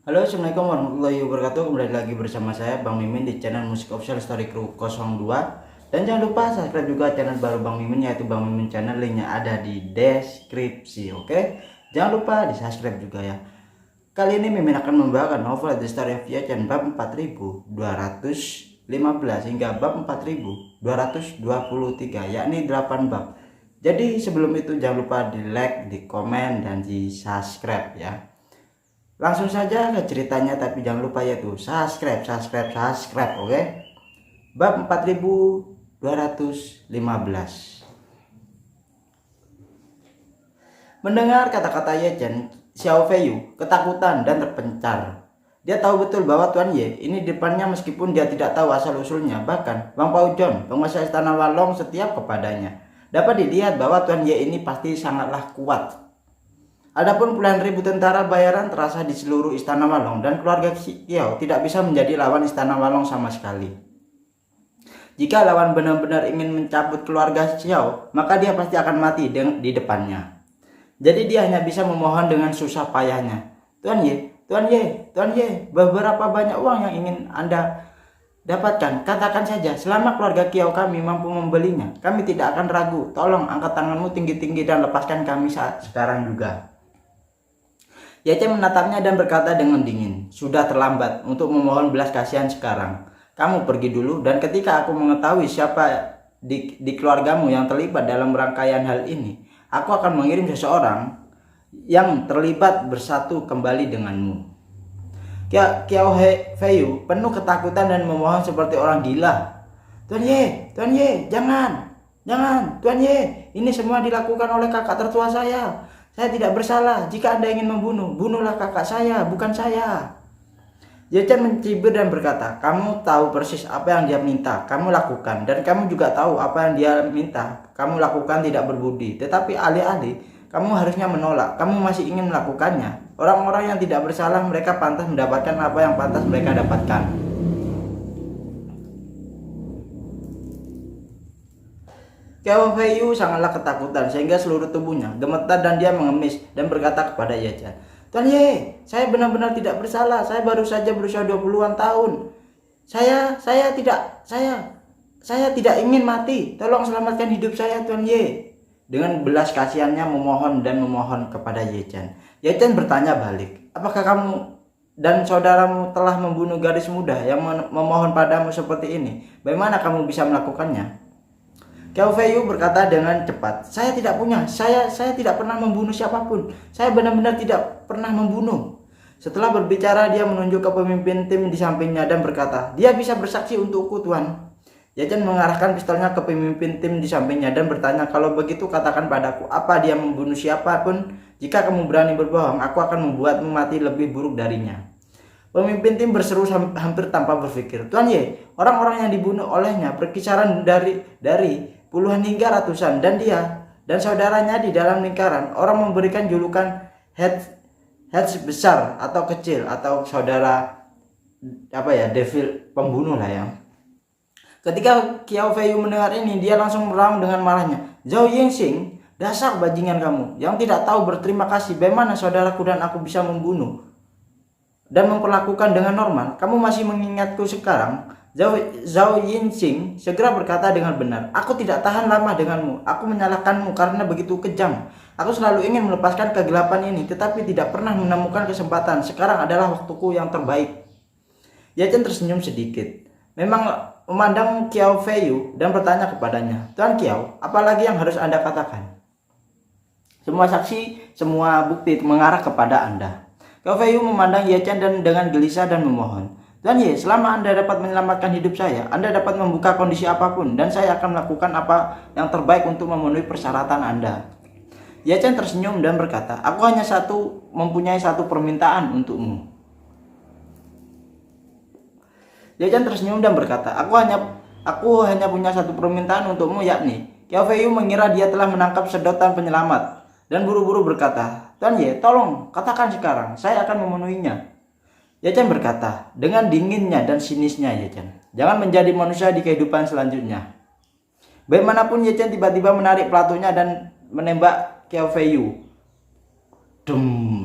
Halo, assalamualaikum warahmatullahi wabarakatuh. Kembali lagi bersama saya Bang Mimin di channel Musik Official Story Crew 02. Dan jangan lupa subscribe juga channel baru Bang Mimin, yaitu Bang Mimin Channel. Linknya ada di deskripsi. Oke, jangan lupa di subscribe juga ya. Kali ini Mimin akan membawakan novel The Story of Ye-chan bab 4215 hingga bab 4223, yakni 8 bab. Jadi sebelum itu jangan lupa di like, di komen, dan di subscribe ya. Langsung saja ke ceritanya, tapi jangan lupa yaitu subscribe, oke? Bab 4215. Mendengar kata-kata Ye-chan, Xiao Feiyu ketakutan dan terpencar. Dia tahu betul bahwa Tuan Ye ini depannya meskipun dia tidak tahu asal-usulnya. Bahkan Wang Paojon, penguasa istana Walong, setiap kepadanya. Dapat dilihat bahwa Tuan Ye ini pasti sangatlah kuat. Adapun puluhan ribu tentara bayaran terasa di seluruh istana Walong, dan keluarga Kiao tidak bisa menjadi lawan istana Walong sama sekali. Jika lawan benar-benar ingin mencabut keluarga Xiao, maka dia pasti akan mati di depannya. Jadi dia hanya bisa memohon dengan susah payahnya. Tuan Ye, beberapa banyak uang yang ingin Anda dapatkan. Katakan saja, selama keluarga Kiao kami mampu membelinya, kami tidak akan ragu. Tolong angkat tanganmu tinggi-tinggi dan lepaskan kami saat sekarang juga. Ye-chan menatapnya dan berkata dengan dingin, sudah terlambat untuk memohon belas kasihan sekarang. Kamu pergi dulu, dan ketika aku mengetahui siapa di keluargamu yang terlibat dalam rangkaian hal ini, aku akan mengirim seseorang yang terlibat bersatu kembali denganmu. Xiao Feiyu penuh ketakutan dan memohon seperti orang gila. Tuan Ye, jangan, Tuan Ye, ini semua dilakukan oleh kakak tertua saya. Saya tidak bersalah. Jika Anda ingin membunuh, bunuhlah kakak saya, bukan saya. Ye-chan mencibir dan berkata, kamu tahu persis apa yang dia minta, kamu lakukan. Dan kamu juga tahu apa yang dia minta, kamu lakukan tidak berbudi. Tetapi alih-alih, kamu harusnya menolak, kamu masih ingin melakukannya. Orang-orang yang tidak bersalah, mereka pantas mendapatkan apa yang pantas mereka dapatkan. Xiao Feiyu sangatlah ketakutan sehingga seluruh tubuhnya gemetar dan dia mengemis dan berkata kepada Ye-chan, Tuan Ye, saya benar-benar tidak bersalah. Saya baru saja berusia 20-an tahun. Saya tidak ingin mati. Tolong selamatkan hidup saya, Tuan Ye. Dengan belas kasihannya memohon kepada Ye-chan. Ye-chan bertanya balik, apakah kamu dan saudaramu telah membunuh gadis muda yang memohon padamu seperti ini? Bagaimana kamu bisa melakukannya? Xiao Feiyu berkata dengan cepat, saya tidak pernah membunuh siapapun. Saya benar-benar tidak pernah membunuh. Setelah berbicara, dia menunjuk ke pemimpin tim di sampingnya dan berkata, dia bisa bersaksi untukku, Tuan. Ye-chan mengarahkan pistolnya ke pemimpin tim di sampingnya dan bertanya, kalau begitu katakan padaku, apa dia membunuh siapapun? Jika kamu berani berbohong, aku akan membuatmu mati lebih buruk darinya. Pemimpin tim berseru hampir tanpa berpikir, Tuan Ye, orang-orang yang dibunuh olehnya berkisaran dari puluhan hingga ratusan, dan dia dan saudaranya di dalam lingkaran. Orang memberikan julukan heads besar atau kecil, atau saudara devil, pembunuh lah ya. Ketika Xiao Feiyu mendengar ini, dia langsung meraung dengan marahnya, Zhao Yingxing, dasar bajingan kamu yang tidak tahu berterima kasih. Bagaimana saudaraku dan aku bisa membunuh dan memperlakukan dengan normal? Kamu masih mengingatku sekarang? Zhao Yingxing segera berkata dengan benar, aku tidak tahan lama denganmu. Aku menyalahkanmu karena begitu kejam. Aku selalu ingin melepaskan kegelapan ini, tetapi tidak pernah menemukan kesempatan. Sekarang adalah waktuku yang terbaik. Ye-chan tersenyum sedikit, memang memandang Xiao Feiyu dan bertanya kepadanya, Tuan Xiao, apalagi yang harus Anda katakan? Semua saksi, semua bukti mengarah kepada Anda. Xiao Feiyu memandang Ye-chan dan dengan gelisah dan memohon, Tuan Ye, selama Anda dapat menyelamatkan hidup saya, Anda dapat membuka kondisi apapun, dan saya akan melakukan apa yang terbaik untuk memenuhi persyaratan Anda. Ye-chan tersenyum dan berkata, aku hanya mempunyai satu permintaan untukmu. Ye-chan tersenyum dan berkata, aku hanya punya satu permintaan untukmu, yakni Xiao Feiyu mengira dia telah menangkap sedotan penyelamat dan buru-buru berkata, Tuan Ye, tolong katakan sekarang, saya akan memenuhinya. Ye-chan berkata dengan dinginnya dan sinisnya, Ye-chan, jangan menjadi manusia di kehidupan selanjutnya. Bagaimanapun Ye-chan tiba-tiba menarik pelatunya dan menembak Xiao Feiyu.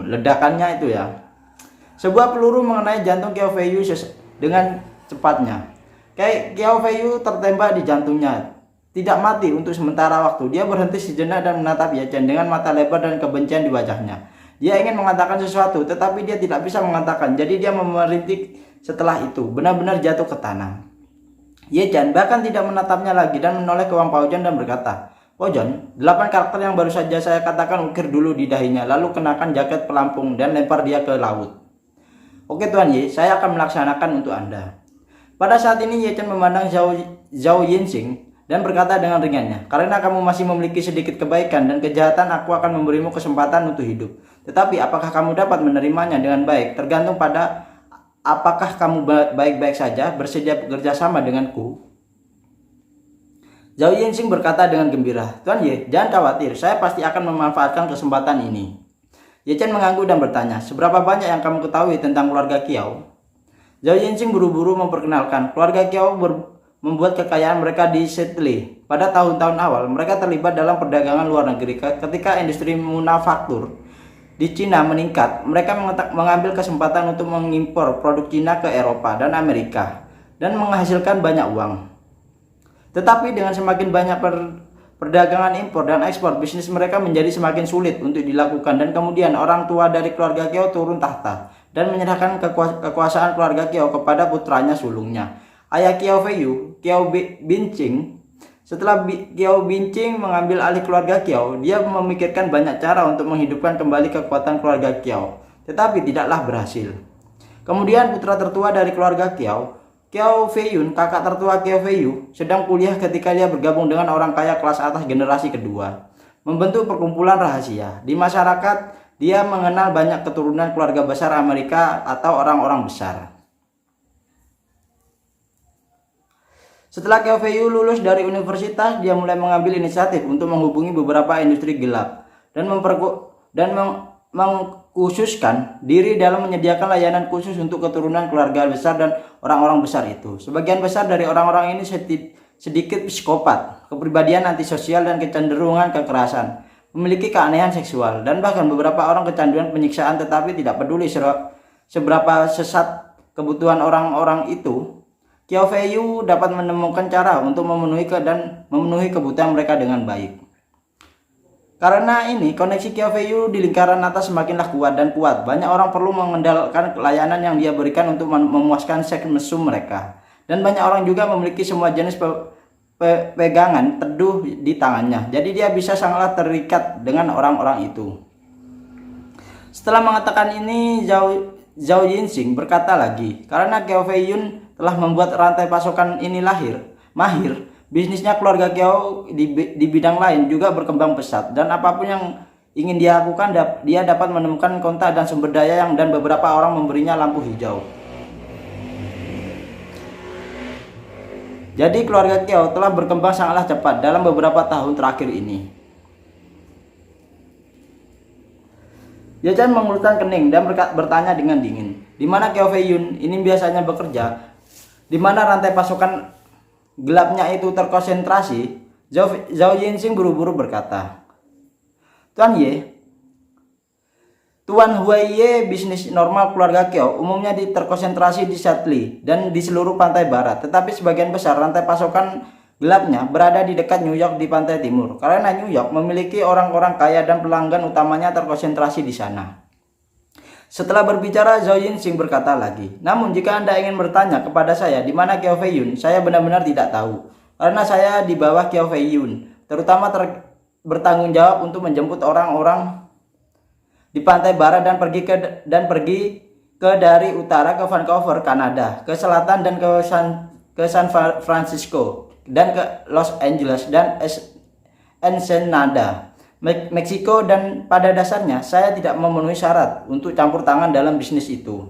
Ledakannya itu ya. Sebuah peluru mengenai jantung Qiao Feiyu dengan cepatnya. Qiao Feiyu tertembak di jantungnya. Tidak mati untuk sementara waktu. Dia berhenti sejenak dan menatap Ye Chen dengan mata lebar dan kebencian di wajahnya. Dia ingin mengatakan sesuatu, tetapi dia tidak bisa mengatakan. Jadi dia memerintih setelah itu, benar-benar jatuh ke tanah. Ye Chen bahkan tidak menatapnya lagi dan menoleh ke Wang Paojan dan berkata, "Paojan, 8 karakter yang baru saja saya katakan ukir dulu di dahinya, lalu kenakan jaket pelampung dan lempar dia ke laut." "Oke Tuan Ye, saya akan melaksanakan untuk Anda." Pada saat ini Ye Chen memandang Zhao Yinxing dan berkata dengan ringannya, "Karena kamu masih memiliki sedikit kebaikan dan kejahatan, aku akan memberimu kesempatan untuk hidup. Tetapi apakah kamu dapat menerimanya dengan baik tergantung pada apakah kamu baik-baik saja bersedia bekerja sama denganku." Zhao Yinxing berkata dengan gembira, "Tuan Ye, jangan khawatir, saya pasti akan memanfaatkan kesempatan ini." Ye Chen mengangguk dan bertanya, "Seberapa banyak yang kamu ketahui tentang keluarga Qiao?" Zhao Yinxing buru-buru memperkenalkan, keluarga Qiao membuat kekayaan mereka di Seattle. Pada tahun-tahun awal, mereka terlibat dalam perdagangan luar negeri. Ketika industri manufaktur di Cina meningkat, mereka mengambil kesempatan untuk mengimpor produk Cina ke Eropa dan Amerika dan menghasilkan banyak uang. Tetapi dengan semakin banyak perdagangan impor dan ekspor, bisnis mereka menjadi semakin sulit untuk dilakukan dan kemudian orang tua dari keluarga Qiao turun tahta dan menyerahkan kekuasaan keluarga Qiao kepada putranya sulungnya, ayah Qiao Feiyu, Qiao Binqing. Setelah Qiao Binqing mengambil alih keluarga Qiao, dia memikirkan banyak cara untuk menghidupkan kembali kekuatan keluarga Qiao, tetapi tidaklah berhasil. Kemudian putra tertua dari keluarga Qiao, Qiao Feiyun, kakak tertua Qiao Feiyu, sedang kuliah ketika dia bergabung dengan orang kaya kelas atas generasi kedua, membentuk perkumpulan rahasia. Di masyarakat, dia mengenal banyak keturunan keluarga besar Amerika atau orang-orang besar. Setelah Qiao Feiyu lulus dari universitas, dia mulai mengambil inisiatif untuk menghubungi beberapa industri gelap dan mengkhususkan diri dalam menyediakan layanan khusus untuk keturunan keluarga besar dan orang-orang besar itu. Sebagian besar dari orang-orang ini sedikit psikopat, kepribadian antisosial dan kecenderungan kekerasan, memiliki keanehan seksual, dan bahkan beberapa orang kecanduan penyiksaan, tetapi tidak peduli seberapa sesat kebutuhan orang-orang itu. Qiao Feiyu dapat menemukan cara untuk memenuhi kebutuhan mereka dengan baik. Karena ini, koneksi Qiao Feiyu di lingkaran atas semakinlah kuat dan kuat. Banyak orang perlu mengandalkan layanan yang dia berikan untuk memuaskan seks mesum mereka. Dan banyak orang juga memiliki semua jenis pegangan teduh di tangannya. Jadi dia bisa sangatlah terikat dengan orang-orang itu. Setelah mengatakan ini, Zhao Yinxing berkata lagi, karena Qiao Feiyun telah membuat rantai pasokan ini mahir, bisnisnya keluarga Qiao di bidang lain juga berkembang pesat, dan apapun yang ingin dia lakukan, dia dapat menemukan kontak dan sumber daya dan beberapa orang memberinya lampu hijau. Jadi keluarga Qiao telah berkembang sangatlah cepat dalam beberapa tahun terakhir ini. Ye Chen mengulurkan kening dan bertanya dengan dingin, "Di mana Qiao Feiyun ini biasanya bekerja? Di mana rantai pasokan gelapnya itu terkonsentrasi?" Zhao Yinxing buru-buru berkata, "Tuan Huaiye, bisnis normal keluarga Qiao umumnya terkonsentrasi di Seattle dan di seluruh pantai barat, tetapi sebagian besar rantai pasokan gelapnya berada di dekat New York di pantai timur, karena New York memiliki orang-orang kaya dan pelanggan utamanya terkonsentrasi di sana." Setelah berbicara, Zhao Yinxing berkata lagi, "Namun jika Anda ingin bertanya kepada saya di mana Qiao Feiyun, saya benar-benar tidak tahu, karena saya di bawah Qiao Feiyun, terutama bertanggung jawab untuk menjemput orang-orang di pantai barat dan pergi ke dari utara ke Vancouver, Kanada, ke selatan dan ke San Francisco, dan ke Los Angeles dan Ensenada, Meksiko, dan pada dasarnya saya tidak memenuhi syarat untuk campur tangan dalam bisnis itu."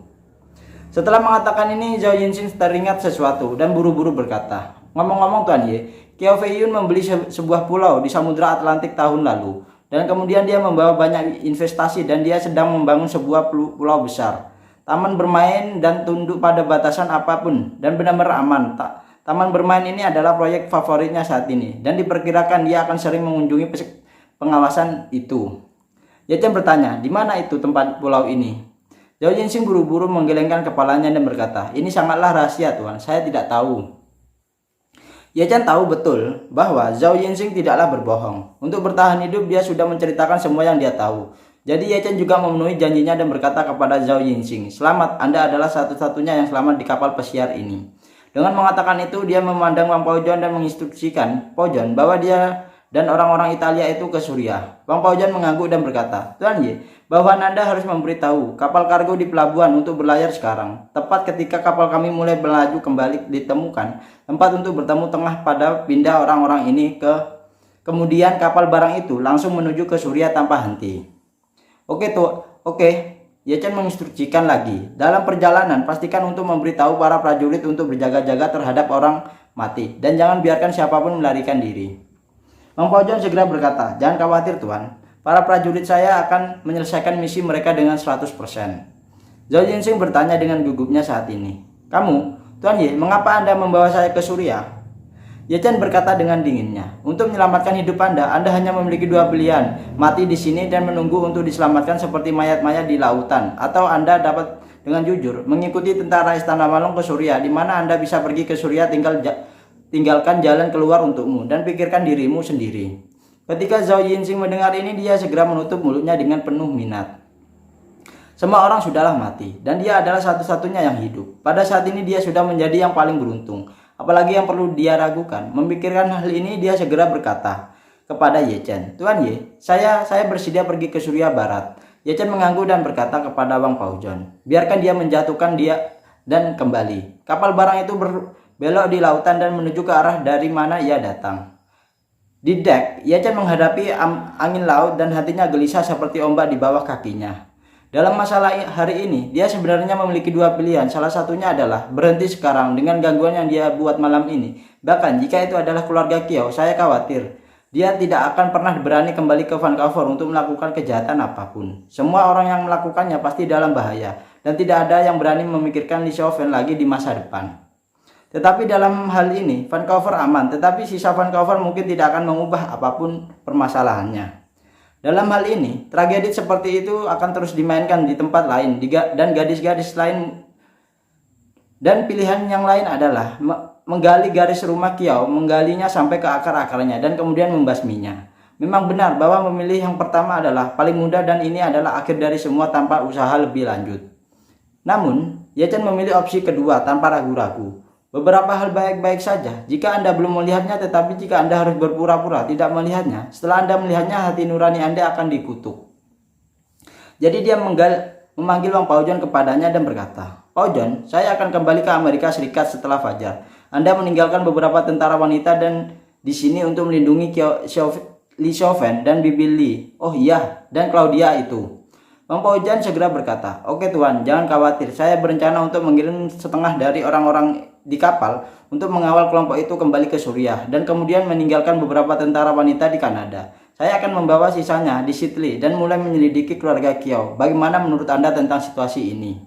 Setelah mengatakan ini, Zhao Yinxing teringat sesuatu dan buru-buru berkata, "Ngomong-ngomong Tuan Ye, Qiao Feiyun membeli sebuah pulau di Samudra Atlantik tahun lalu, dan kemudian dia membawa banyak investasi dan dia sedang membangun sebuah pulau besar, taman bermain dan tunduk pada batasan apapun dan benar-benar aman. Taman bermain ini adalah proyek favoritnya saat ini dan diperkirakan dia akan sering mengunjungi pengawasan itu." Ye Chen bertanya, "Di mana itu tempat pulau ini?" Zhao Yinsing buru-buru menggelengkan kepalanya dan berkata, ini sangatlah rahasia Tuan, saya tidak tahu. Ye Chen tahu betul bahwa Zhao Yinsing tidaklah berbohong. Untuk bertahan hidup dia sudah menceritakan semua yang dia tahu. Jadi Ye Chen juga memenuhi janjinya dan berkata kepada Zhao Yinsing, selamat, Anda adalah satu-satunya yang selamat di kapal pesiar ini. Dengan mengatakan itu, dia memandang Wang Paozhen dan menginstruksikan Paozhen bahwa dia dan orang-orang Italia itu ke Suriah. Wang Paozhen mengangguk dan berkata, Tuan Ye, bahwa Nanda harus memberitahu kapal kargo di pelabuhan untuk berlayar sekarang. Tepat ketika kapal kami mulai melaju kembali ditemukan tempat untuk bertemu tengah pada pindah orang-orang ini kemudian kapal barang itu langsung menuju ke Suriah tanpa henti. Oke. Ye Chen menginstruksikan lagi. Dalam perjalanan pastikan untuk memberitahu para prajurit untuk berjaga-jaga terhadap orang mati dan jangan biarkan siapapun melarikan diri. Wang Paozhen segera berkata, jangan khawatir Tuan. Para prajurit saya akan menyelesaikan misi mereka dengan 100%. Zhao Yinsing bertanya dengan gugupnya saat ini. Kamu, Tuan Ye, mengapa Anda membawa saya ke Suriah? Ye Chen berkata dengan dinginnya. Untuk menyelamatkan hidup Anda hanya memiliki dua pilihan. Mati di sini dan menunggu untuk diselamatkan seperti mayat-mayat di lautan. Atau Anda dapat dengan jujur mengikuti tentara Istana Malong ke Suriah, di mana Anda bisa pergi ke Suriah tinggalkan jalan keluar untukmu dan pikirkan dirimu sendiri. Ketika Zhao Yinsing mendengar ini, dia segera menutup mulutnya dengan penuh minat. Semua orang sudahlah mati dan dia adalah satu-satunya yang hidup. Pada saat ini dia sudah menjadi yang paling beruntung. Apalagi yang perlu dia ragukan. Memikirkan hal ini, dia segera berkata kepada Ye Chen, Tuan Ye, saya bersedia pergi ke Suriah Barat. Ye Chen mengangguk dan berkata kepada Wang Paozhen, biarkan dia menjatuhkan dia dan kembali. Kapal barang itu berbelok di lautan dan menuju ke arah dari mana ia datang. Di dek, Ye Chen menghadapi angin laut dan hatinya gelisah seperti ombak di bawah kakinya. Dalam masalah hari ini, dia sebenarnya memiliki dua pilihan. Salah satunya adalah berhenti sekarang dengan gangguan yang dia buat malam ini. Bahkan jika itu adalah keluarga Kiao, saya khawatir dia tidak akan pernah berani kembali ke Vancouver untuk melakukan kejahatan apapun. Semua orang yang melakukannya pasti dalam bahaya dan tidak ada yang berani memikirkan Li Xiaofen lagi di masa depan. Tetapi dalam hal ini, Vancouver aman, tetapi sisa Vancouver mungkin tidak akan mengubah apapun permasalahannya. Dalam hal ini, tragedi seperti itu akan terus dimainkan di tempat lain, dan gadis-gadis lain. Dan pilihan yang lain adalah menggali garis rumah Kiao, menggalinya sampai ke akar-akarnya, dan kemudian membasminya. Memang benar bahwa memilih yang pertama adalah paling mudah dan ini adalah akhir dari semua tanpa usaha lebih lanjut. Namun, Ye Chen memilih opsi kedua tanpa ragu-ragu. Beberapa hal baik-baik saja jika Anda belum melihatnya, tetapi jika Anda harus berpura-pura tidak melihatnya, setelah Anda melihatnya hati nurani Anda akan dikutuk. Jadi dia memanggil Wang Paozhen kepadanya dan berkata, Paozhen, saya akan kembali ke Amerika Serikat setelah fajar. Anda meninggalkan beberapa tentara wanita dan di sini untuk melindungi Li Xiaofen dan Bibi Li. Oh iya, dan Claudia itu. Wang Paozhen segera berkata, oke Tuan, jangan khawatir. Saya berencana untuk mengirim setengah dari orang-orang di kapal untuk mengawal kelompok itu kembali ke Suriah dan kemudian meninggalkan beberapa tentara wanita di Kanada. Saya akan membawa sisanya di Sydney dan mulai menyelidiki keluarga Kiao. Bagaimana menurut Anda tentang situasi ini?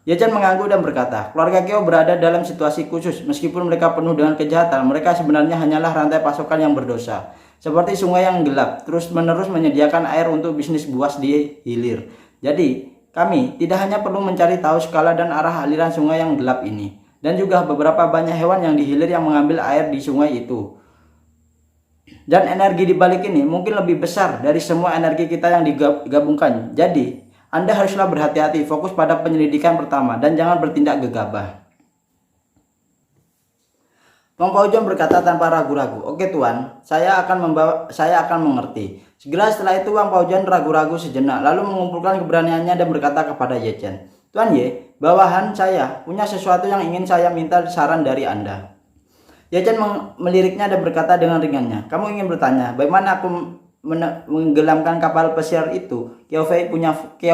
Ye Chen mengangguk dan berkata, keluarga Kiao berada dalam situasi khusus. Meskipun mereka penuh dengan kejahatan, mereka sebenarnya hanyalah rantai pasokan yang berdosa. Seperti sungai yang gelap, terus-menerus menyediakan air untuk bisnis buas di hilir. Jadi, kami tidak hanya perlu mencari tahu skala dan arah aliran sungai yang gelap ini, dan juga beberapa banyak hewan yang di hilir yang mengambil air di sungai itu. Dan energi di balik ini mungkin lebih besar dari semua energi kita yang digabungkan. Jadi, Anda haruslah berhati-hati, fokus pada penyelidikan pertama, dan jangan bertindak gegabah. Wang Paozhen berkata tanpa ragu-ragu, oke Tuan, saya akan mengerti. Segera setelah itu Wang Paozhen ragu-ragu sejenak, lalu mengumpulkan keberaniannya dan berkata kepada Ye Chen, Tuan Ye, bawahan saya punya sesuatu yang ingin saya minta saran dari Anda. Ye Chen meliriknya dan berkata dengan ringannya, kamu ingin bertanya, bagaimana aku menggelamkan kapal pesiar itu, Kiao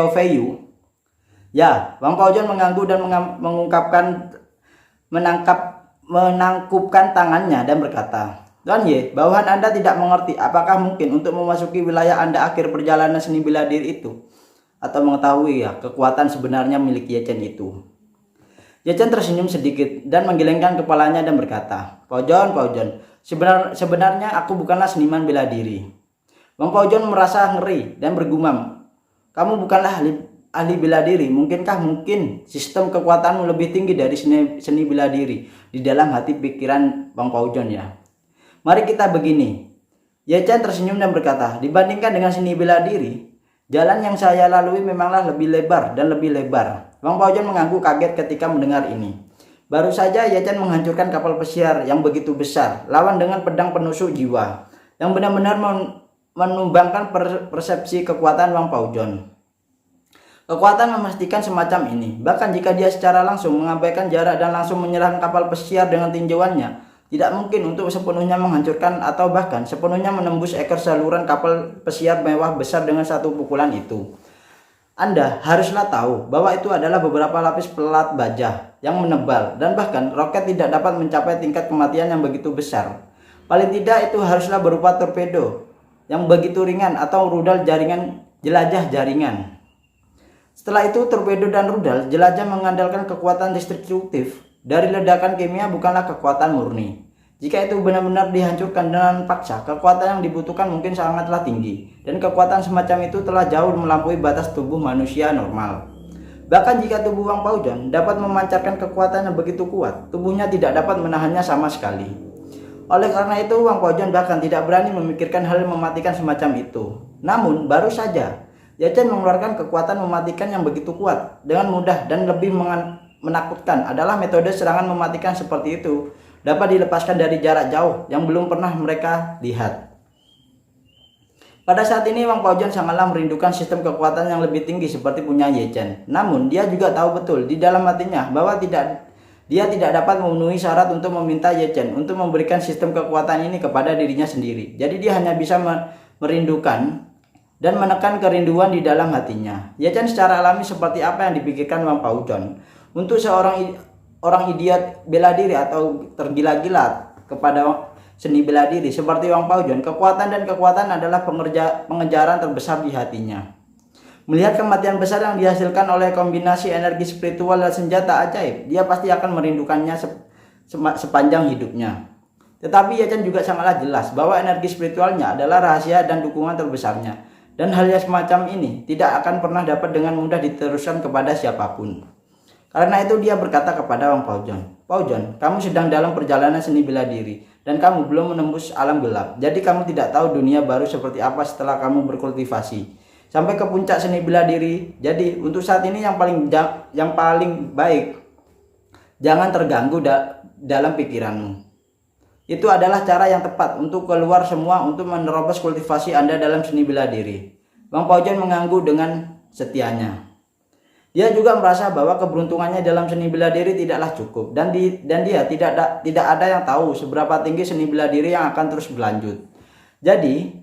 Feiyu? Ya, Wang Paozhen mengangguk dan menangkupkan tangannya dan berkata, Tuan Ye, bawahan Anda tidak mengerti apakah mungkin untuk memasuki wilayah Anda akhir perjalanan seni bela diri itu, atau mengetahui kekuatan sebenarnya milik Ye Chen itu. Ye Chen tersenyum sedikit dan menggelengkan kepalanya dan berkata, Paozhen, sebenarnya aku bukanlah seniman bela diri. Wang Paozhen merasa ngeri dan bergumam, kamu bukanlah ahli bela diri, mungkin sistem kekuatanmu lebih tinggi dari seni bela diri di dalam hati pikiran Bang Paujon ya. Mari kita begini. Ye Chen tersenyum dan berkata, dibandingkan dengan seni bela diri, jalan yang saya lalui memanglah lebih lebar dan lebih lebar. Bang Paujon mengangguk kaget ketika mendengar ini. Baru saja Ye Chen menghancurkan kapal pesiar yang begitu besar, lawan dengan pedang penusuk jiwa, yang benar-benar menumbangkan persepsi kekuatan Bang Paujon. Kekuatan memastikan semacam ini, bahkan jika dia secara langsung mengabaikan jarak dan langsung menyerang kapal pesiar dengan tinjauannya, tidak mungkin untuk sepenuhnya menghancurkan atau bahkan sepenuhnya menembus ekor saluran kapal pesiar mewah besar dengan satu pukulan itu. Anda haruslah tahu bahwa itu adalah beberapa lapis pelat baja yang menebal, dan bahkan roket tidak dapat mencapai tingkat kematian yang begitu besar. Paling tidak itu haruslah berupa torpedo yang begitu ringan atau rudal jaringan jelajah jaringan. Setelah itu, torpedo dan rudal jelajah mengandalkan kekuatan destruktif dari ledakan kimia, bukanlah kekuatan murni. Jika itu benar-benar dihancurkan dengan paksa, kekuatan yang dibutuhkan mungkin sangatlah tinggi, dan kekuatan semacam itu telah jauh melampaui batas tubuh manusia normal. Bahkan jika tubuh Bang Paujon dapat memancarkan kekuatan yang begitu kuat, tubuhnya tidak dapat menahannya sama sekali. Oleh karena itu, Bang Paujon bahkan tidak berani memikirkan hal yang mematikan semacam itu. Namun, baru saja Ye Chen mengeluarkan kekuatan mematikan yang begitu kuat dengan mudah dan lebih menakutkan adalah metode serangan mematikan seperti itu dapat dilepaskan dari jarak jauh yang belum pernah mereka lihat. Pada saat ini Bang Paujon sangatlah merindukan sistem kekuatan yang lebih tinggi seperti punya Ye Chen. Namun dia juga tahu betul di dalam hatinya bahwa dia tidak dapat memenuhi syarat untuk meminta Ye Chen untuk memberikan sistem kekuatan ini kepada dirinya sendiri. Jadi dia hanya bisa merindukan dan menekan kerinduan di dalam hatinya. Ye Chen secara alami seperti apa yang dipikirkan Bang Paujon. Untuk orang idiot bela diri atau tergila-gila kepada seni bela diri seperti Bang Paujon, kekuatan adalah pengejaran terbesar di hatinya. Melihat kematian besar yang dihasilkan oleh kombinasi energi spiritual dan senjata ajaib, dia pasti akan merindukannya sepanjang hidupnya. Tetapi Ye Chen juga sangatlah jelas bahwa energi spiritualnya adalah rahasia dan dukungan terbesarnya. Dan hal yang semacam ini tidak akan pernah dapat dengan mudah diteruskan kepada siapapun. Karena itu dia berkata kepada Bang Paujon, Paujon, kamu sedang dalam perjalanan seni bela diri dan kamu belum menembus alam gelap. Jadi kamu tidak tahu dunia baru seperti apa setelah kamu berkultivasi sampai ke puncak seni bela diri. Jadi untuk saat ini yang paling baik, jangan terganggu dalam pikiranmu. Itu adalah cara yang tepat untuk keluar semua untuk menerobos kultivasi Anda dalam seni bela diri. Bang Paujon mengangguk dengan setianya. Dia juga merasa bahwa keberuntungannya dalam seni bela diri tidaklah cukup dan dia tidak ada yang tahu seberapa tinggi seni bela diri yang akan terus berlanjut. Jadi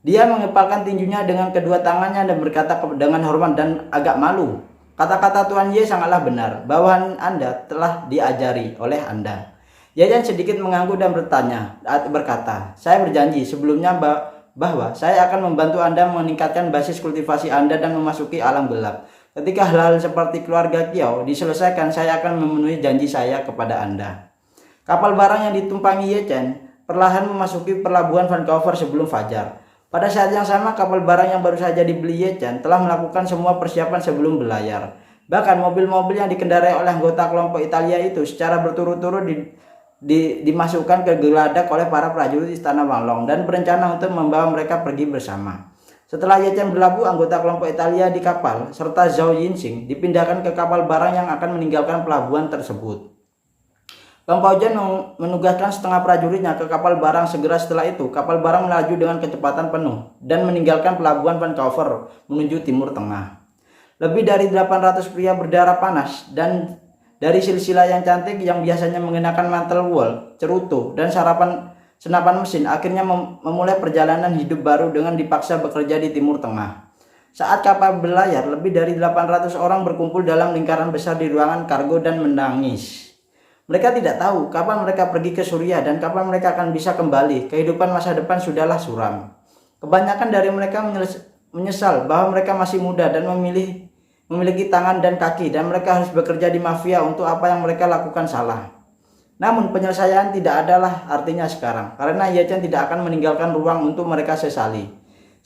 dia mengepalkan tinjunya dengan kedua tangannya dan berkata dengan hormat dan agak malu, kata-kata Tuan Ye sangatlah benar, bahwa Anda telah diajari oleh Anda. Ye Chen sedikit mengangguk dan berkata, saya berjanji sebelumnya bahwa saya akan membantu Anda meningkatkan basis kultivasi Anda dan memasuki alam gelap. Ketika hal-hal seperti keluarga Kiao diselesaikan, saya akan memenuhi janji saya kepada Anda. Kapal barang yang ditumpangi Ye Chen perlahan memasuki pelabuhan Vancouver sebelum fajar. Pada saat yang sama, kapal barang yang baru saja dibeli Ye Chen telah melakukan semua persiapan sebelum berlayar. Bahkan mobil-mobil yang dikendarai oleh anggota kelompok Italia itu secara berturut-turut dimasukkan ke geladak oleh para prajurit Istana Wanglong dan berencana untuk membawa mereka pergi bersama. Setelah Ye Chen berlabuh, anggota kelompok Italia di kapal serta Zhao Yinxing dipindahkan ke kapal barang yang akan meninggalkan pelabuhan tersebut. Bang Paujon menugaskan setengah prajuritnya ke kapal barang. Segera setelah itu, kapal barang melaju dengan kecepatan penuh dan meninggalkan pelabuhan Vancouver menuju Timur Tengah. Lebih dari 800 pria berdarah panas dan dari silsilah yang cantik yang biasanya mengenakan mantel wool, cerutu, dan senapan mesin akhirnya memulai perjalanan hidup baru dengan dipaksa bekerja di Timur Tengah. Saat kapal berlayar, lebih dari 800 orang berkumpul dalam lingkaran besar di ruangan kargo dan menangis. Mereka tidak tahu kapan mereka pergi ke Surya dan kapan mereka akan bisa kembali. Kehidupan masa depan sudahlah suram. Kebanyakan dari mereka menyesal bahwa mereka masih muda dan memiliki tangan dan kaki, dan mereka harus bekerja di mafia untuk apa yang mereka lakukan salah. Namun penyelesaian tidak adalah artinya sekarang, karena Ye Chen tidak akan meninggalkan ruang untuk mereka sesali.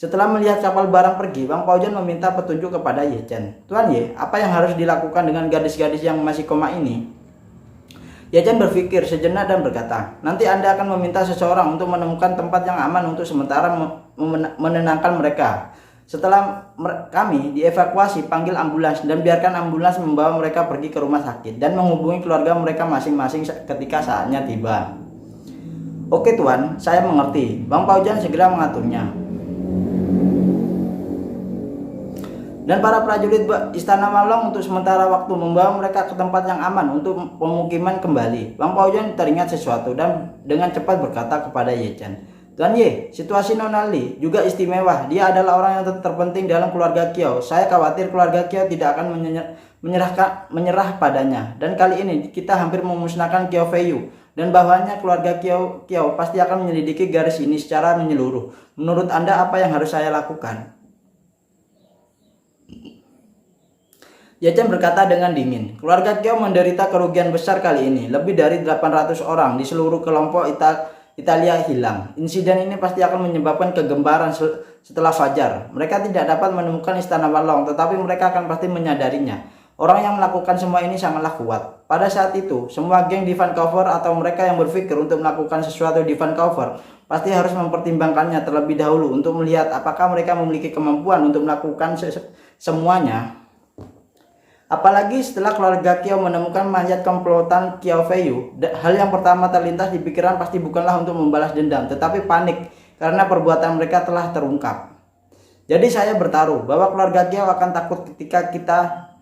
Setelah melihat kapal barang pergi, Bang Paujan meminta petunjuk kepada Ye Chen. Tuan Ye, apa yang harus dilakukan dengan gadis-gadis yang masih koma ini? Ye Chen berpikir sejenak dan berkata, nanti Anda akan meminta seseorang untuk menemukan tempat yang aman untuk sementara menenangkan mereka. Setelah kami dievakuasi, panggil ambulans dan biarkan ambulans membawa mereka pergi ke rumah sakit dan menghubungi keluarga mereka masing-masing ketika saatnya tiba. Oke Tuan, saya mengerti. Bang Paujan segera mengaturnya. Dan para prajurit Istana Malong untuk sementara waktu membawa mereka ke tempat yang aman untuk pemukiman kembali. Bang Paujan teringat sesuatu dan dengan cepat berkata kepada Ye Chen, Tuan Ye, situasi Nona Li juga istimewa. Dia adalah orang yang terpenting dalam keluarga Kiau. Saya khawatir keluarga Kiau tidak akan menyerah padanya. Dan kali ini kita hampir memusnahkan Kiau Feiyu. Dan bahwanya keluarga Kiau pasti akan menyelidiki garis ini secara menyeluruh. Menurut Anda apa yang harus saya lakukan? Ye Chen berkata dengan dingin, keluarga Kiau menderita kerugian besar kali ini. Lebih dari 800 orang di seluruh kelompok Italia hilang. Insiden ini pasti akan menyebabkan kegempaaran setelah fajar. Mereka tidak dapat menemukan Istana Malong, tetapi mereka akan pasti menyadarinya. Orang yang melakukan semua ini sangatlah kuat. Pada saat itu, semua geng di Vancouver atau mereka yang berpikir untuk melakukan sesuatu di Vancouver pasti harus mempertimbangkannya terlebih dahulu untuk melihat apakah mereka memiliki kemampuan untuk melakukan semuanya. Apalagi setelah keluarga Kiau menemukan mayat komplotan Kiau Feiyu, hal yang pertama terlintas di pikiran pasti bukanlah untuk membalas dendam, tetapi panik karena perbuatan mereka telah terungkap. Jadi saya bertaruh bahwa keluarga Kiau akan takut ketika kita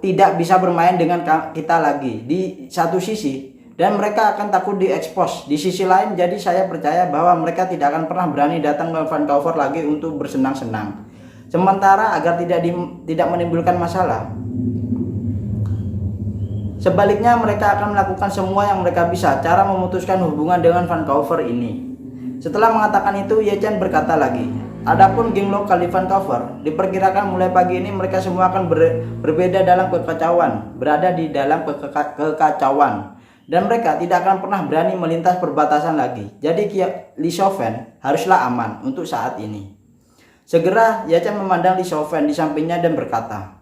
tidak bisa bermain dengan kita lagi di satu sisi, dan mereka akan takut diekspos di sisi lain. Jadi saya percaya bahwa mereka tidak akan pernah berani datang ke Vancouver lagi untuk bersenang-senang. Sementara agar tidak menimbulkan masalah, sebaliknya mereka akan melakukan semua yang mereka bisa cara memutuskan hubungan dengan Vancouver ini. Setelah mengatakan itu, Ye Chen berkata lagi, adapun geng lokal di Vancouver, diperkirakan mulai pagi ini mereka semua akan berbeda dalam berada di dalam kekacauan, dan mereka tidak akan pernah berani melintas perbatasan lagi. Jadi Li Chauven haruslah aman untuk saat ini. Segera Ye Chen memandang Li Chauven di sampingnya dan berkata,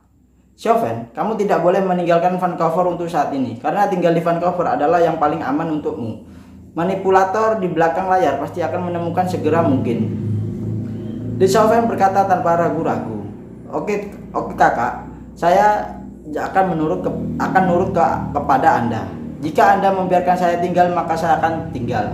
Chauven, kamu tidak boleh meninggalkan Vancouver untuk saat ini, karena tinggal di Vancouver adalah yang paling aman untukmu. Manipulator di belakang layar pasti akan menemukan segera mungkin. Li Chauven berkata tanpa ragu-ragu, Oke kakak, saya akan nurut kepada Anda. Jika Anda membiarkan saya tinggal, maka saya akan tinggal.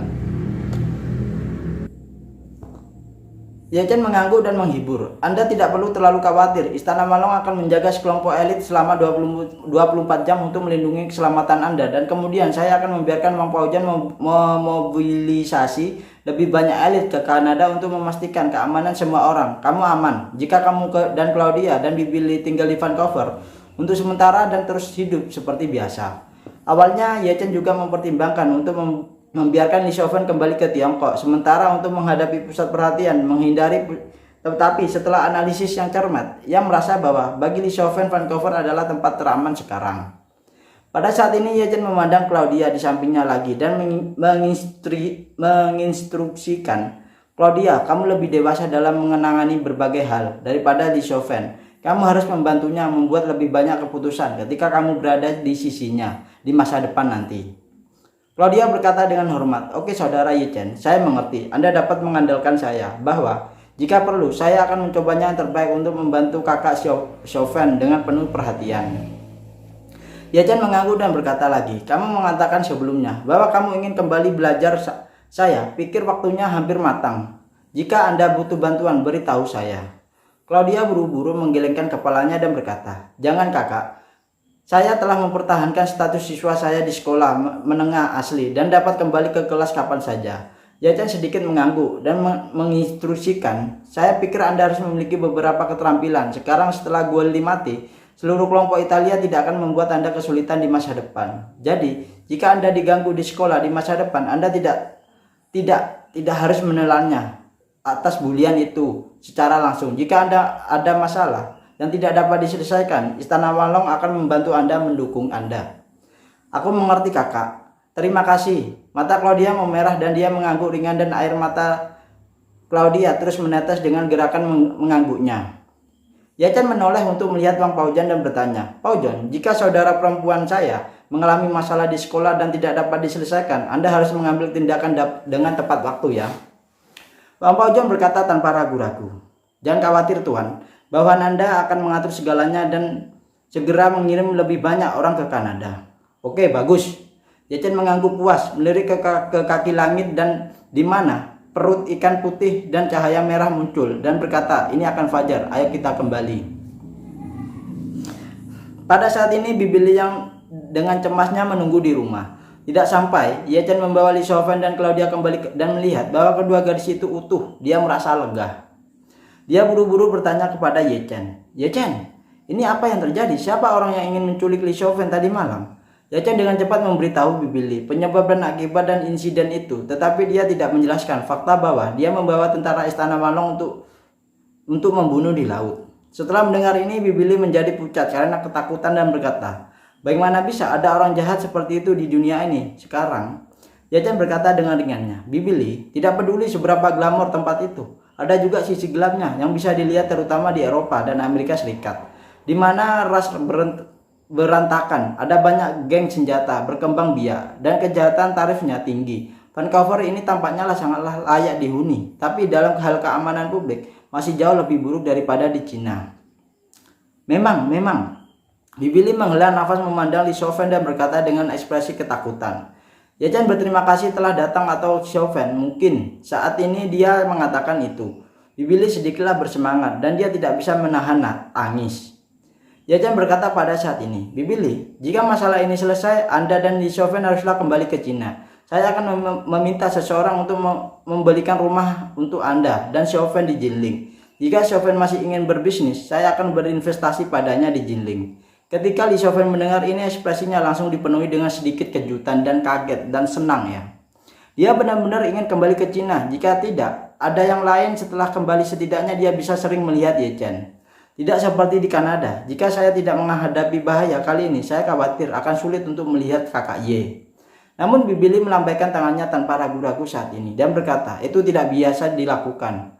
Ye Chen mengangguk dan menghibur. Anda tidak perlu terlalu khawatir. Istana Malong akan menjaga sekelompok elit selama 24 jam untuk melindungi keselamatan Anda. Dan kemudian saya akan membiarkan Bang Paujan memobilisasi lebih banyak elit ke Kanada untuk memastikan keamanan semua orang. Kamu aman. Jika kamu dan Claudia dan Bibi tinggal di Vancouver untuk sementara dan terus hidup seperti biasa. Awalnya Ye Chen juga mempertimbangkan untuk membiarkan Li Chauven kembali ke Tiongkok sementara untuk menghadapi pusat perhatian, tetapi setelah analisis yang cermat, ia merasa bahwa bagi Li Chauven Vancouver adalah tempat teraman sekarang. Pada saat ini Ye Chen memandang Claudia di sampingnya lagi dan menginstruksikan, Claudia, kamu lebih dewasa dalam mengenangani berbagai hal daripada Li Chauven. Kamu harus membantunya membuat lebih banyak keputusan ketika kamu berada di sisinya di masa depan nanti. Claudia berkata dengan hormat, Oke saudara Ye Chen, saya mengerti. Anda dapat mengandalkan saya bahwa jika perlu saya akan mencobanya yang terbaik untuk membantu kakak Chauven dengan penuh perhatian. Ye Chen mengangguk dan berkata lagi, kamu mengatakan sebelumnya bahwa kamu ingin kembali belajar. Saya pikir waktunya hampir matang. Jika Anda butuh bantuan, beritahu saya. Claudia buru-buru menggelengkan kepalanya dan berkata, jangan kakak. Saya telah mempertahankan status siswa saya di sekolah menengah asli dan dapat kembali ke kelas kapan saja. Ye Chen sedikit mengangguk dan menginstruksikan, saya pikir Anda harus memiliki beberapa keterampilan. Sekarang setelah Guelli mati, seluruh kelompok Italia tidak akan membuat Anda kesulitan di masa depan. Jadi, jika Anda diganggu di sekolah di masa depan, Anda tidak harus menelannya atas bulian itu secara langsung. Jika Anda ada masalah yang tidak dapat diselesaikan, Istana Malong akan membantu Anda, mendukung Anda. Aku mengerti kakak. Terima kasih. Mata Claudia memerah dan dia mengangguk ringan dan air mata Claudia terus menetes dengan gerakan mengangguknya. Ye-chan menoleh untuk melihat Wang Paojan dan bertanya, "Paojan, jika saudara perempuan saya mengalami masalah di sekolah dan tidak dapat diselesaikan, Anda harus mengambil tindakan dengan tepat waktu ya." Wang Paojan berkata tanpa ragu-ragu, "Jangan khawatir Tuan, bahwa Anda akan mengatur segalanya dan segera mengirim lebih banyak orang ke Kanada." "Oke, bagus." Ye-chan mengangguk puas, melirik ke kaki langit dan di mana perut ikan putih dan cahaya merah muncul dan berkata, "Ini akan fajar, ayo kita kembali." Pada saat ini Bibi Li yang dengan cemasnya menunggu di rumah. Tidak sampai Ye-chan membawa Li Shoufen dan Claudia kembali dan melihat bahwa kedua gadis itu utuh, dia merasa lega. Dia buru-buru bertanya kepada Ye-chan, "Ye-chan, ini apa yang terjadi? Siapa orang yang ingin menculik Li Shoufen tadi malam?" Ye-chan dengan cepat memberitahu Bibi Li penyebab dan akibat dan insiden itu, tetapi dia tidak menjelaskan fakta bahwa dia membawa tentara Istana Malong untuk membunuh di laut. Setelah mendengar ini, Bibi Li menjadi pucat karena ketakutan dan berkata, "Bagaimana bisa ada orang jahat seperti itu di dunia ini sekarang?" Ye-chan berkata dengan ringannya, "Bibi Li, tidak peduli seberapa glamor tempat itu, ada juga sisi gelapnya yang bisa dilihat terutama di Eropa dan Amerika Serikat, di mana ras berantakan, ada banyak geng senjata berkembang biak dan kejahatan tarifnya tinggi. Vancouver ini tampaknya sangatlah layak dihuni, tapi dalam hal keamanan publik masih jauh lebih buruk daripada di Cina." Memang. Bibi Li menghela nafas memandang Li Shoufen dan berkata dengan ekspresi ketakutan. Ye-chan berterima kasih telah datang atau Shoufen, mungkin saat ini dia mengatakan itu. Bibi Li sedikitlah bersemangat dan dia tidak bisa menahan tangis. Ye-chan berkata pada saat ini, "Bibi Li, jika masalah ini selesai, Anda dan Li Shoufen haruslah kembali ke Cina. Saya akan meminta seseorang untuk membelikan rumah untuk Anda dan Shoufen di Jinling. Jika Shoufen masih ingin berbisnis, saya akan berinvestasi padanya di Jinling." Ketika Li Shoufen mendengar ini, ekspresinya langsung dipenuhi dengan sedikit kejutan dan kaget dan senang ya. Dia benar-benar ingin kembali ke Cina. Jika tidak, ada yang lain setelah kembali setidaknya dia bisa sering melihat Ye-chan. Tidak seperti di Kanada. Jika saya tidak menghadapi bahaya kali ini, saya khawatir akan sulit untuk melihat kakak Ye. Namun Bibi Li melambaikan tangannya tanpa ragu-ragu saat ini dan berkata, "Itu tidak biasa dilakukan.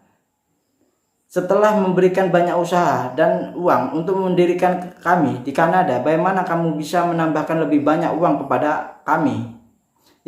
Setelah memberikan banyak usaha dan uang untuk mendirikan kami di Kanada, bagaimana kamu bisa menambahkan lebih banyak uang kepada kami?"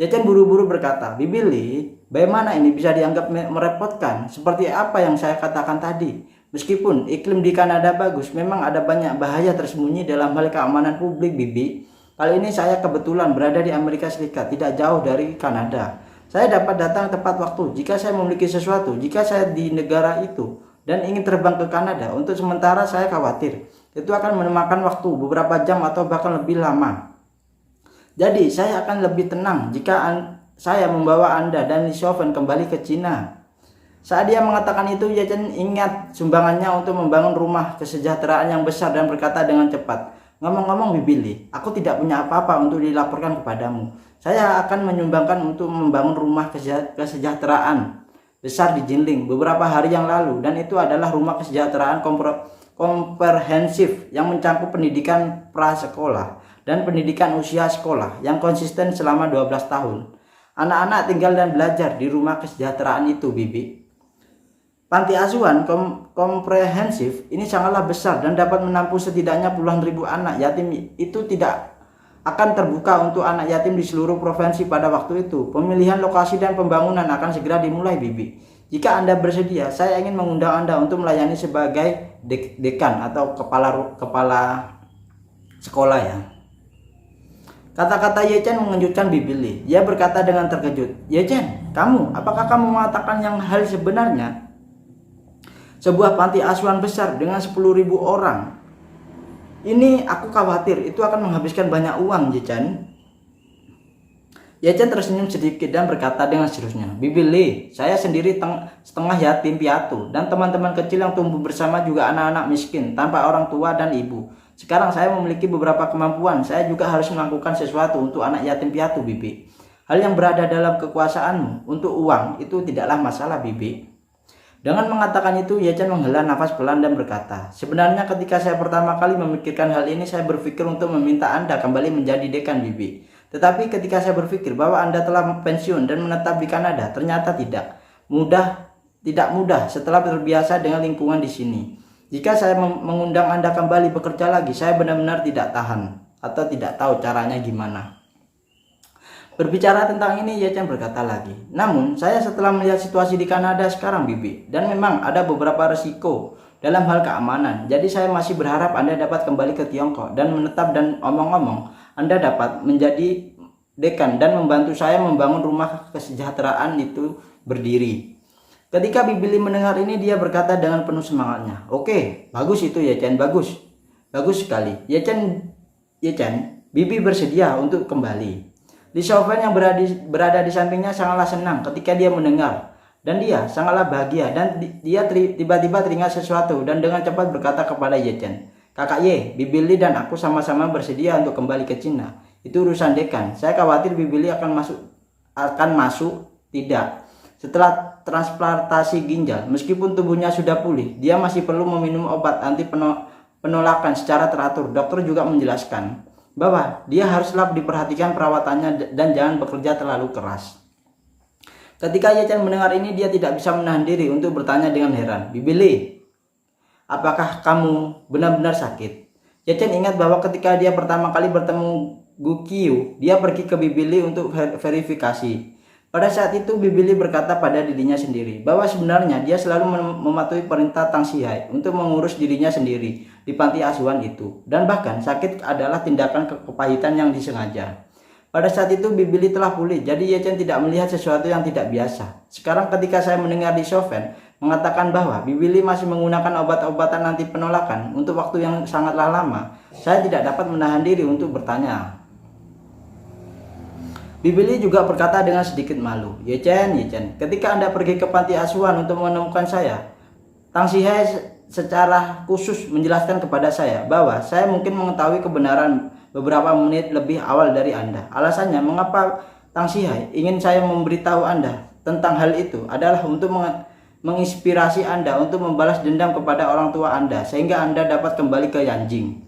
Ye-chan buru-buru berkata, "Bibi Li, bagaimana ini bisa dianggap merepotkan? Seperti apa yang saya katakan tadi. Meskipun iklim di Kanada bagus, memang ada banyak bahaya tersembunyi dalam hal keamanan publik, Bibi. Kali ini saya kebetulan berada di Amerika Serikat, tidak jauh dari Kanada. Saya dapat datang tepat waktu jika saya memiliki sesuatu. Jika saya di negara itu dan ingin terbang ke Kanada, untuk sementara saya khawatir itu akan memakan waktu beberapa jam atau bahkan lebih lama. Jadi saya akan lebih tenang jika saya membawa Anda dan Li Shoufen kembali ke Cina." Saat dia mengatakan itu, Ye-chan ingat sumbangannya untuk membangun rumah kesejahteraan yang besar dan berkata dengan cepat, "Ngomong-ngomong Bibi Li, aku tidak punya apa-apa untuk dilaporkan kepadamu. Saya akan menyumbangkan untuk membangun rumah kesejahteraan besar di Jinling beberapa hari yang lalu, dan itu adalah rumah kesejahteraan komprehensif yang mencakup pendidikan prasekolah dan pendidikan usia sekolah yang konsisten selama 12 tahun. Anak-anak tinggal dan belajar di rumah kesejahteraan itu, Bibi. Panti asuhan komprehensif ini sangatlah besar dan dapat menampung setidaknya puluhan ribu anak yatim. Itu tidak akan terbuka untuk anak yatim di seluruh provinsi pada waktu itu. Pemilihan lokasi dan pembangunan akan segera dimulai, Bibi. Jika Anda bersedia, saya ingin mengundang Anda untuk melayani sebagai dekan atau kepala sekolah ya." Kata-kata Ye-chan mengejutkan Bibi Li. Ia berkata dengan terkejut, "Ye-chan, apakah kamu mengatakan yang hal sebenarnya? Sebuah panti asuhan besar dengan 10.000 orang. Ini aku khawatir itu akan menghabiskan banyak uang, Ye-chan." Ye-chan tersenyum sedikit dan berkata dengan seriusnya, "Bibi Li, saya sendiri setengah yatim piatu dan teman-teman kecil yang tumbuh bersama juga anak-anak miskin tanpa orang tua dan ibu. Sekarang saya memiliki beberapa kemampuan. Saya juga harus melakukan sesuatu untuk anak yatim piatu, Bibi. Hal yang berada dalam kekuasaanmu untuk uang itu tidaklah masalah, Bibi." Dengan mengatakan itu, Ye-chan menghela nafas pelan dan berkata, "Sebenarnya ketika saya pertama kali memikirkan hal ini, saya berpikir untuk meminta Anda kembali menjadi dekan, Bibi. Tetapi ketika saya berpikir bahwa Anda telah pensiun dan menetap di Kanada, ternyata tidak mudah tidak mudah setelah terbiasa dengan lingkungan di sini. Jika saya mengundang Anda kembali bekerja lagi, saya benar-benar tidak tahan atau tidak tahu caranya gimana. Berbicara tentang ini, Ye Chen berkata lagi, namun saya setelah melihat situasi di Kanada sekarang, Bibi, dan memang ada beberapa resiko dalam hal keamanan. Jadi saya masih berharap Anda dapat kembali ke Tiongkok dan menetap, dan omong-omong Anda dapat menjadi dekan dan membantu saya membangun rumah kesejahteraan itu berdiri. Ketika Bibi Li mendengar ini, dia berkata dengan penuh semangatnya, oke, bagus itu Ye Chen, bagus sekali. Ye Chen, Bibi bersedia untuk kembali. Li Xiaofen yang berada di sampingnya sangatlah senang ketika dia mendengar, dan dia sangatlah bahagia, dan dia tiba-tiba teringat sesuatu dan dengan cepat berkata kepada Ye Chen, Kakak Ye, Bibi Li dan aku sama-sama bersedia untuk kembali ke Cina. Itu urusan dekan. Saya khawatir Bibi Li akan masuk tidak. Setelah transplantasi ginjal, meskipun tubuhnya sudah pulih, dia masih perlu meminum obat anti penolakan secara teratur. Dokter juga menjelaskan bahwa dia haruslah diperhatikan perawatannya dan jangan bekerja terlalu keras. Ketika Ye Chen mendengar ini, dia tidak bisa menahan diri untuk bertanya dengan heran, Bibi Li, apakah kamu benar-benar sakit? Ye Chen ingat bahwa ketika dia pertama kali bertemu Gu Qiu, dia pergi ke Bibi Li untuk verifikasi. Pada saat itu Bibi Li berkata pada dirinya sendiri bahwa sebenarnya dia selalu mematuhi perintah Tang Xihai untuk mengurus dirinya sendiri di panti asuhan itu, dan bahkan sakit adalah tindakan kepahitan yang disengaja. Pada saat itu Bibi Li telah pulih, jadi Ye Chen tidak melihat sesuatu yang tidak biasa. Sekarang ketika saya mendengar Li Xiaofen mengatakan bahwa Bibi Li masih menggunakan obat-obatan anti penolakan untuk waktu yang sangatlah lama, saya tidak dapat menahan diri untuk bertanya. Bibi Li juga berkata dengan sedikit malu, Ye Chen, ketika Anda pergi ke panti asuhan untuk menemukan saya, Tang Xihai secara khusus menjelaskan kepada saya bahwa saya mungkin mengetahui kebenaran beberapa menit lebih awal dari Anda. Alasannya mengapa Tang Xihai ingin saya memberitahu Anda tentang hal itu adalah untuk menginspirasi Anda untuk membalas dendam kepada orang tua Anda sehingga Anda dapat kembali ke Yanjing.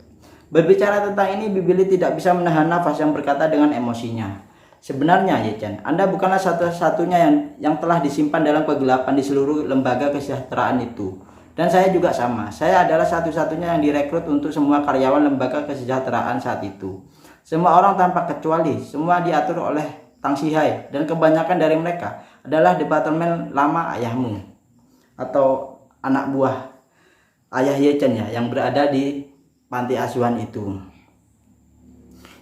Berbicara tentang ini, Bibi Li tidak bisa menahan nafas yang berkata dengan emosinya, sebenarnya Ye Chen, Anda bukanlah satu-satunya yang telah disimpan dalam kegelapan di seluruh lembaga kesejahteraan itu. Dan saya juga sama. Saya adalah satu-satunya yang direkrut untuk semua karyawan lembaga kesejahteraan saat itu. Semua orang tanpa kecuali, semua diatur oleh Tang Xihai, dan kebanyakan dari mereka adalah departemen lama ayahmu atau anak buah ayah Ye Chen yang berada di panti asuhan itu.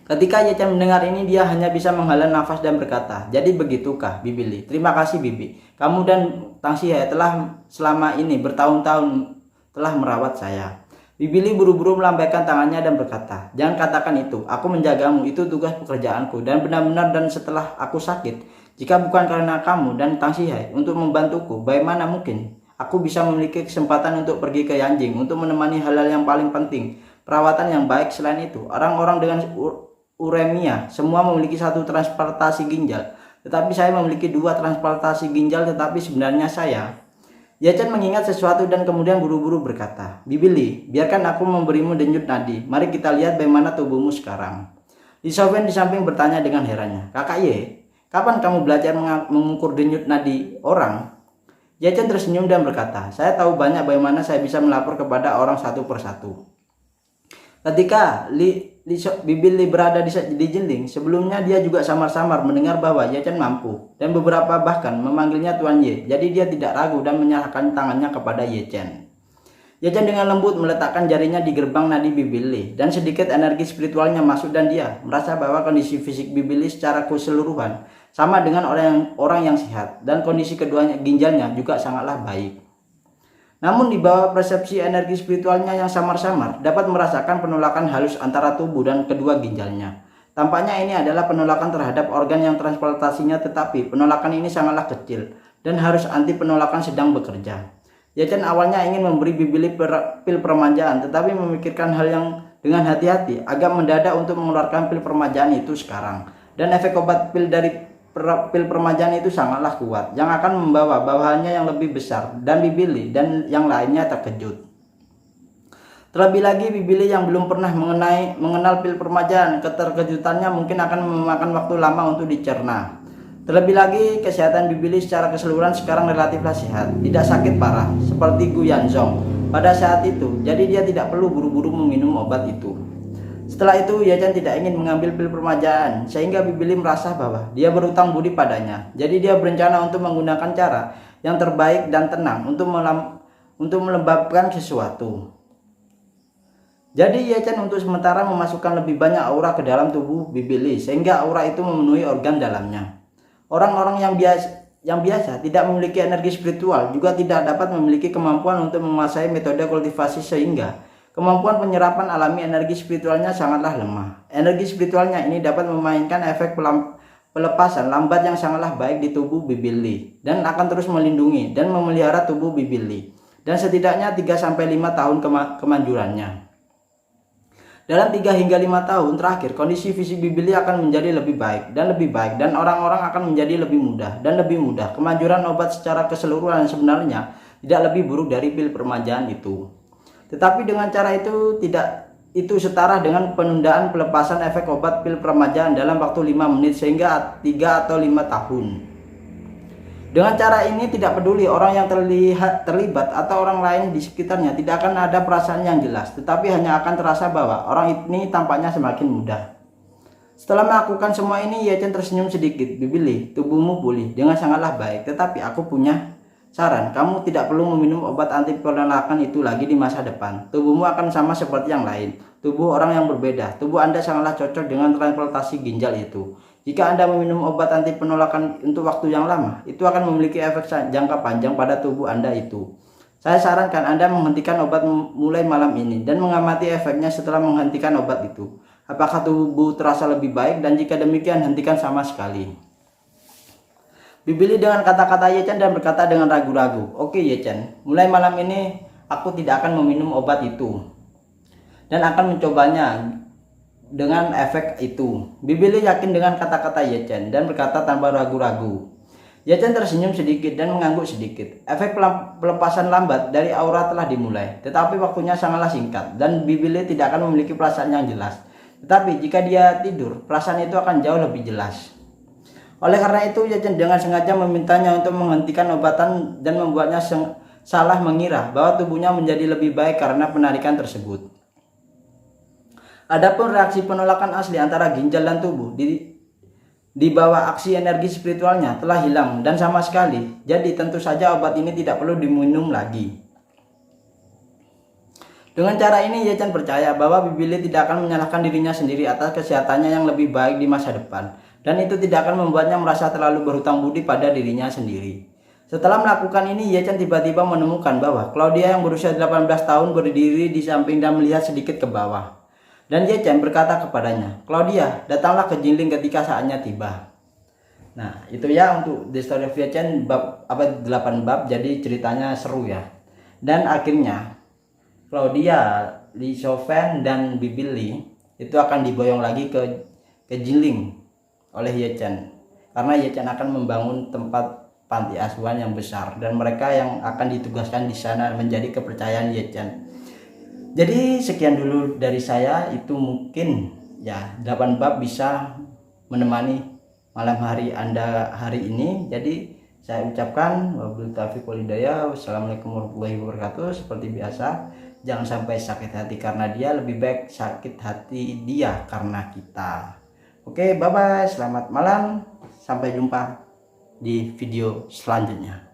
Ketika Ye Chen mendengar ini, dia hanya bisa menghela nafas dan berkata, jadi begitukah Bibi Li? Terima kasih Bibi. Kamu dan Tang Xihai telah selama ini bertahun-tahun telah merawat saya. Bibi Li buru-buru melambaikan tangannya dan berkata, jangan katakan itu. Aku menjagamu, itu tugas pekerjaanku. Dan benar-benar dan setelah aku sakit, jika bukan karena kamu dan Tang Xihai untuk membantuku, bagaimana mungkin aku bisa memiliki kesempatan untuk pergi ke Yanjing untuk menemani hal-hal yang paling penting, perawatan yang baik. Selain itu, orang-orang dengan uremia semua memiliki satu transplantasi ginjal, tetapi saya memiliki 2 transplantasi ginjal. Tetapi sebenarnya saya, Ye Chen mengingat sesuatu dan kemudian buru-buru berkata, Bibi Li, biarkan aku memberimu denyut nadi. Mari kita lihat bagaimana tubuhmu sekarang. Li Xiaofen di samping bertanya dengan herannya, Kakak Ye, kapan kamu belajar mengukur denyut nadi orang? Ye Chen tersenyum dan berkata, saya tahu banyak bagaimana saya bisa melapor kepada orang satu persatu. Ketika Bibi Li berada di Jinling, sebelumnya dia juga samar-samar mendengar bahwa Ye Chen mampu, dan beberapa bahkan memanggilnya Tuan Ye. Jadi dia tidak ragu dan menyerahkan tangannya kepada Ye Chen. Ye Chen dengan lembut meletakkan jarinya di gerbang nadi Bibi Li, dan sedikit energi spiritualnya masuk, dan dia merasa bahwa kondisi fisik Bibi Li secara keseluruhan sama dengan orang yang sehat, dan kondisi keduanya ginjalnya juga sangatlah baik. Namun di bawah persepsi energi spiritualnya yang samar-samar dapat merasakan penolakan halus antara tubuh dan kedua ginjalnya. Tampaknya ini adalah penolakan terhadap organ yang transplantasinya, tetapi penolakan ini sangatlah kecil dan harus anti penolakan sedang bekerja. Ye Chen awalnya ingin memberi Bibi Li pil permajaan, tetapi memikirkan hal yang dengan hati-hati, agak mendadak untuk mengeluarkan pil permajaan itu sekarang. Dan efek obat pil dari pil permajaan itu sangatlah kuat, yang akan membawa bawahannya yang lebih besar, dan Bibi Li dan yang lainnya terkejut. Terlebih lagi Bibi Li yang belum pernah mengenal pil permajaan, keterkejutannya mungkin akan memakan waktu lama untuk dicerna. Terlebih lagi, kesehatan Bibili secara keseluruhan sekarang relatiflah sehat, tidak sakit parah, seperti Gu Yanzong pada saat itu, jadi dia tidak perlu buru-buru meminum obat itu. Setelah itu, Ye Chen tidak ingin mengambil pil permajaan, sehingga Bibili merasa bahwa dia berutang budi padanya. Jadi dia berencana untuk menggunakan cara yang terbaik dan tenang untuk melembabkan sesuatu. Jadi Ye Chen untuk sementara memasukkan lebih banyak aura ke dalam tubuh Bibili, sehingga aura itu memenuhi organ dalamnya. Orang-orang yang biasa tidak memiliki energi spiritual juga tidak dapat memiliki kemampuan untuk menguasai metode kultivasi, sehingga kemampuan penyerapan alami energi spiritualnya sangatlah lemah. Energi spiritualnya ini dapat memainkan efek pelepasan lambat yang sangatlah baik di tubuh Bibili dan akan terus melindungi dan memelihara tubuh Bibili dan setidaknya 3-5 tahun kemanjurannya. Dalam 3 hingga 5 tahun terakhir, kondisi fisik Bibili akan menjadi lebih baik dan orang-orang akan menjadi lebih mudah dan lebih mudah. Kemanjuran obat secara keseluruhan sebenarnya tidak lebih buruk dari pil permajaan itu. Tetapi dengan cara itu setara dengan penundaan pelepasan efek obat pil permajaan dalam waktu 5 menit sehingga 3 atau 5 tahun. Dengan cara ini tidak peduli orang yang terlibat atau orang lain di sekitarnya tidak akan ada perasaan yang jelas, tetapi hanya akan terasa bahwa orang ini tampaknya semakin mudah. Setelah melakukan semua ini, Ye Chen tersenyum sedikit. Bibili, tubuhmu pulih dengan sangatlah baik, tetapi aku punya saran, kamu tidak perlu meminum obat anti penolakan itu lagi di masa depan. Tubuhmu akan sama seperti yang lain, tubuh orang yang berbeda. Tubuh Anda sangatlah cocok dengan transplantasi ginjal itu. Jika Anda meminum obat anti penolakan untuk waktu yang lama, itu akan memiliki efek jangka panjang pada tubuh Anda itu. Saya sarankan Anda menghentikan obat mulai malam ini dan mengamati efeknya setelah menghentikan obat itu. Apakah tubuh terasa lebih baik, dan jika demikian hentikan sama sekali. Bibili dengan kata-kata Ye Chen dan berkata dengan ragu-ragu, "Oke Ye Chen, mulai malam ini aku tidak akan meminum obat itu dan akan mencobanya dengan efek itu." Bibili yakin dengan kata-kata Ye Chen dan berkata tanpa ragu-ragu. Ye Chen tersenyum sedikit dan mengangguk sedikit. Efek pelepasan lambat dari aura telah dimulai, tetapi waktunya sangatlah singkat dan Bibili tidak akan memiliki perasaan yang jelas. Tetapi jika dia tidur, perasaan itu akan jauh lebih jelas. Oleh karena itu, Ye Chen dengan sengaja memintanya untuk menghentikan obatan dan membuatnya salah mengira bahwa tubuhnya menjadi lebih baik karena penarikan tersebut. Adapun reaksi penolakan asli antara ginjal dan tubuh di bawah aksi energi spiritualnya telah hilang dan sama sekali. Jadi tentu saja obat ini tidak perlu diminum lagi. Dengan cara ini, Ye Chen percaya bahwa Bibili tidak akan menyalahkan dirinya sendiri atas kesehatannya yang lebih baik di masa depan, dan itu tidak akan membuatnya merasa terlalu berhutang budi pada dirinya sendiri. Setelah melakukan ini, Ye Chen tiba-tiba menemukan bahwa Claudia yang berusia 18 tahun berdiri di samping dan melihat sedikit ke bawah. Dan Ye Chen berkata kepadanya, "Claudia, datanglah ke Jinling ketika saatnya tiba." Nah, itu ya untuk The Story of Ye Chen bab 8 bab, jadi ceritanya seru ya. Dan akhirnya Claudia, Li Shoufen dan Bibili itu akan diboyong lagi ke Jinling oleh Ye Chen, karena Ye Chen akan membangun tempat panti asuhan yang besar dan mereka yang akan ditugaskan di sana menjadi kepercayaan Ye Chen. Jadi sekian dulu dari saya, itu mungkin ya 8 bab bisa menemani malam hari Anda hari ini. Jadi saya ucapkan wabillahi taufiq wal hidayah. Wassalamualaikum warahmatullahi wabarakatuh. Seperti biasa, jangan sampai sakit hati karena dia, lebih baik sakit hati dia karena kita. Oke, bye bye, selamat malam, sampai jumpa di video selanjutnya.